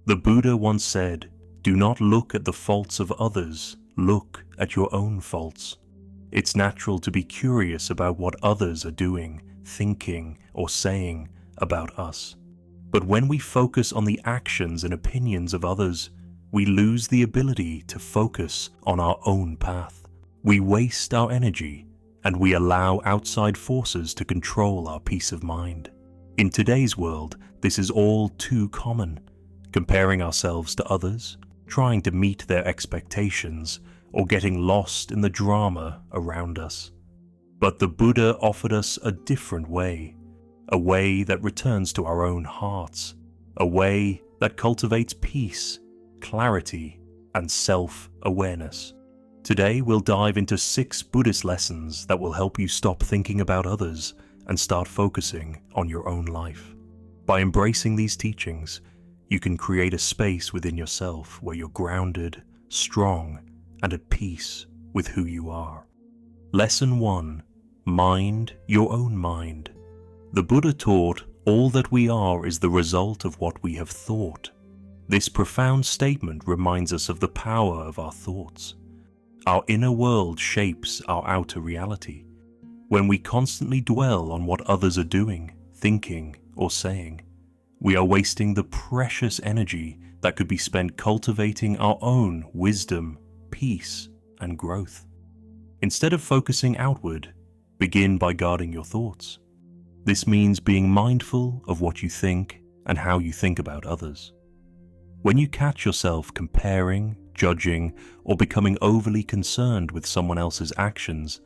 The Buddha once said, "Do not look at the faults of others, look at your own faults." It's natural to be curious about what others are doing, thinking, or saying about us. But when we focus on the actions and opinions of others, we lose the ability to focus on our own path. We waste our energy, and we allow outside forces to control our peace of mind. In today's world, this is all too common. Comparing ourselves to others, trying to meet their expectations, or getting lost in the drama around us. But the Buddha offered us a different way, a way that returns to our own hearts, a way that cultivates peace, clarity, and self-awareness. Today we'll dive into 6 Buddhist lessons that will help you stop thinking about others and start focusing on your own life. By embracing these teachings, you can create a space within yourself where you're grounded, strong, and at peace with who you are. Lesson 1. Mind your own mind. The Buddha taught, all that we are is the result of what we have thought. This profound statement reminds us of the power of our thoughts. Our inner world shapes our outer reality. When we constantly dwell on what others are doing, thinking, or saying, we are wasting the precious energy that could be spent cultivating our own wisdom, peace, and growth. Instead of focusing outward, begin by guarding your thoughts. This means being mindful of what you think and how you think about others. When you catch yourself comparing, judging, or becoming overly concerned with someone else's actions,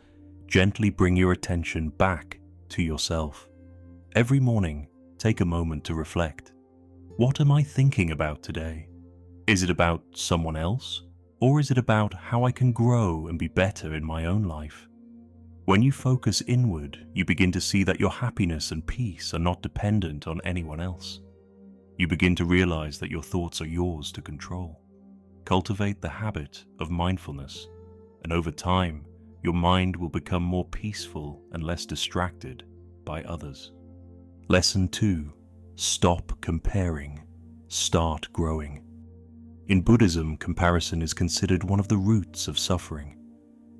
gently bring your attention back to yourself. Every morning, take a moment to reflect. What am I thinking about today? Is it about someone else? Or is it about how I can grow and be better in my own life? When you focus inward, you begin to see that your happiness and peace are not dependent on anyone else. You begin to realize that your thoughts are yours to control. Cultivate the habit of mindfulness, and over time, your mind will become more peaceful and less distracted by others. Lesson 2. Stop comparing. Start growing. In Buddhism, comparison is considered one of the roots of suffering.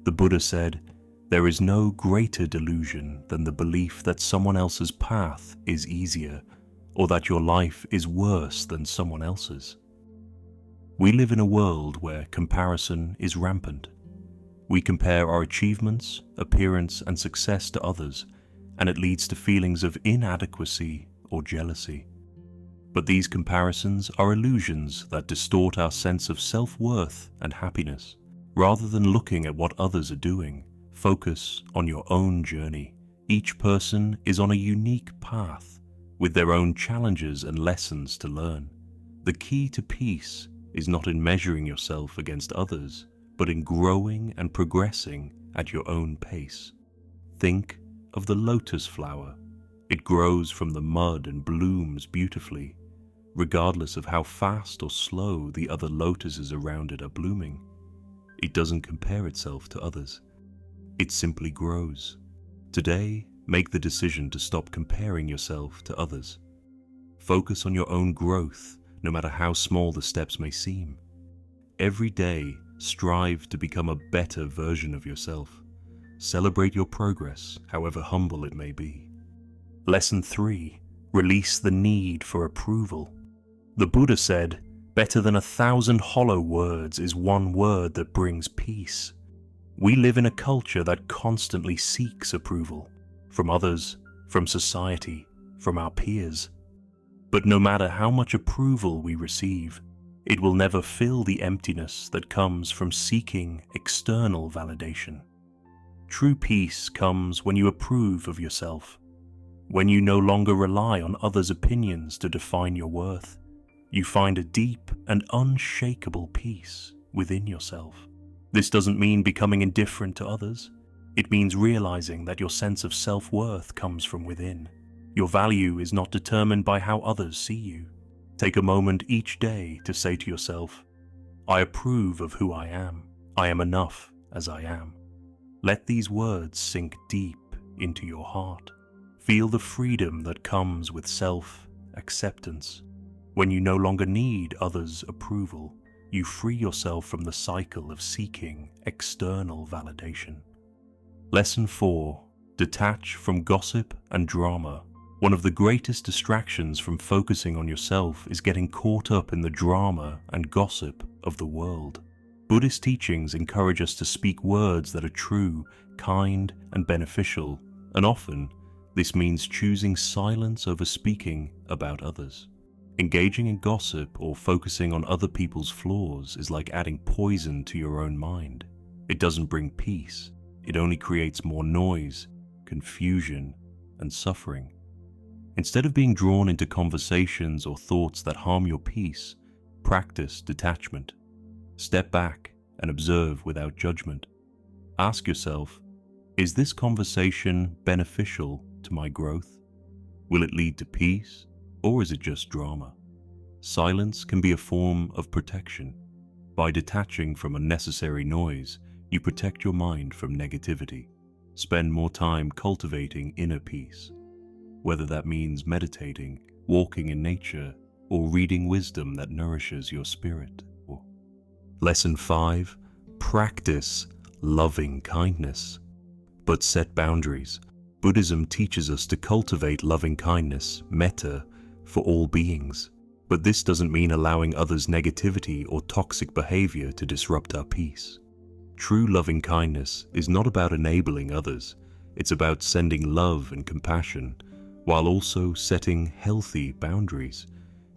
The Buddha said, "There is no greater delusion than the belief that someone else's path is easier, or that your life is worse than someone else's." We live in a world where comparison is rampant. We compare our achievements, appearance, and success to others, and it leads to feelings of inadequacy or jealousy. But these comparisons are illusions that distort our sense of self-worth and happiness. Rather than looking at what others are doing, focus on your own journey. Each person is on a unique path, with their own challenges and lessons to learn. The key to peace is not in measuring yourself against others, but in growing and progressing at your own pace. Think of the lotus flower. It grows from the mud and blooms beautifully, regardless of how fast or slow the other lotuses around it are blooming. It doesn't compare itself to others. It simply grows. Today, make the decision to stop comparing yourself to others. Focus on your own growth, no matter how small the steps may seem. Every day, strive to become a better version of yourself. Celebrate your progress, however humble it may be. Lesson 3. Release the need for approval. The Buddha said, "Better than 1,000 hollow words is one word that brings peace." We live in a culture that constantly seeks approval, from others, from society, from our peers. But no matter how much approval we receive, it will never fill the emptiness that comes from seeking external validation. True peace comes when you approve of yourself, when you no longer rely on others' opinions to define your worth. You find a deep and unshakable peace within yourself. This doesn't mean becoming indifferent to others. It means realizing that your sense of self-worth comes from within. Your value is not determined by how others see you. Take a moment each day to say to yourself, "I approve of who I am. I am enough as I am." Let these words sink deep into your heart. Feel the freedom that comes with self-acceptance. When you no longer need others' approval, you free yourself from the cycle of seeking external validation. Lesson 4. Detach from gossip and drama. One of the greatest distractions from focusing on yourself is getting caught up in the drama and gossip of the world. Buddhist teachings encourage us to speak words that are true, kind, and beneficial, and often this means choosing silence over speaking about others. Engaging in gossip or focusing on other people's flaws is like adding poison to your own mind. It doesn't bring peace. It only creates more noise, confusion, and suffering. Instead of being drawn into conversations or thoughts that harm your peace, practice detachment. Step back and observe without judgment. Ask yourself, is this conversation beneficial to my growth? Will it lead to peace, or is it just drama? Silence can be a form of protection. By detaching from unnecessary noise, you protect your mind from negativity. Spend more time cultivating inner peace, whether that means meditating, walking in nature, or reading wisdom that nourishes your spirit. Lesson 5. Practice loving kindness, but set boundaries. Buddhism teaches us to cultivate loving kindness, metta, for all beings. But this doesn't mean allowing others' negativity or toxic behavior to disrupt our peace. True loving kindness is not about enabling others. It's about sending love and compassion, while also setting healthy boundaries.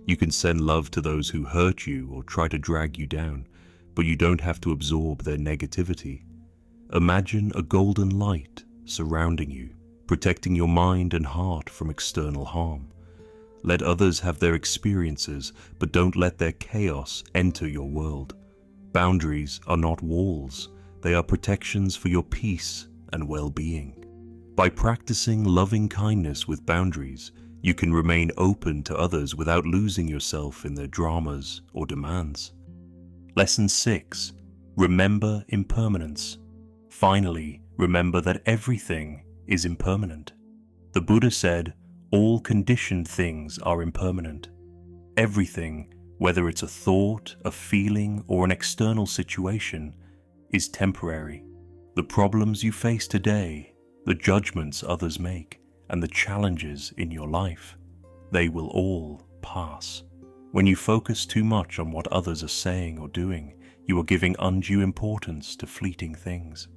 You can send love to those who hurt you or try to drag you down, but you don't have to absorb their negativity. Imagine a golden light surrounding you, protecting your mind and heart from external harm. Let others have their experiences, but don't let their chaos enter your world. Boundaries are not walls. They are protections for your peace and well-being. By practicing loving kindness with boundaries, you can remain open to others without losing yourself in their dramas or demands. Lesson 6. Remember impermanence. Finally, remember that everything is impermanent. The Buddha said, all conditioned things are impermanent. Everything, whether it's a thought, a feeling, or an external situation, is temporary. The problems you face today, the judgments others make, and the challenges in your life, they will all pass. When you focus too much on what others are saying or doing, you are giving undue importance to fleeting things.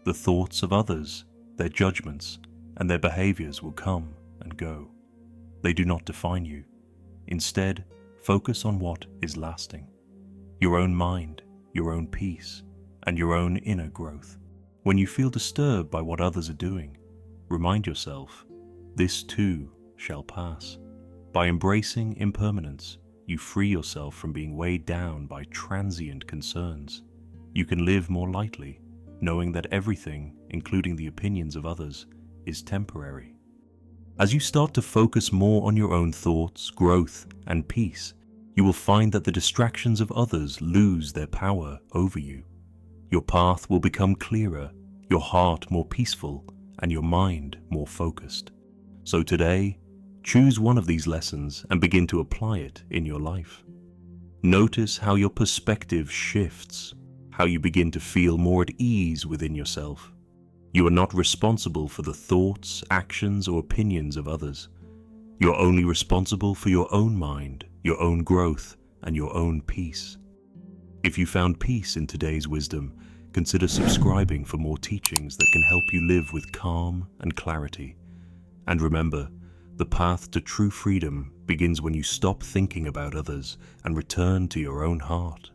The thoughts of others, their judgments, and their behaviors will come and go. They do not define you. Instead, focus on what is lasting. Your own mind, your own peace, and your own inner growth. When you feel disturbed by what others are doing, remind yourself, this too shall pass. By embracing impermanence, you free yourself from being weighed down by transient concerns. You can live more lightly, knowing that everything, including the opinions of others, is temporary. As you start to focus more on your own thoughts, growth, and peace, you will find that the distractions of others lose their power over you. Your path will become clearer, your heart more peaceful, and your mind more focused. So today, choose one of these lessons and begin to apply it in your life. Notice how your perspective shifts, how you begin to feel more at ease within yourself. You are not responsible for the thoughts, actions, or opinions of others. You're only responsible for your own mind, your own growth, and your own peace. If you found peace in today's wisdom, consider subscribing for more teachings that can help you live with calm and clarity. And remember, the path to true freedom begins when you stop thinking about others and return to your own heart.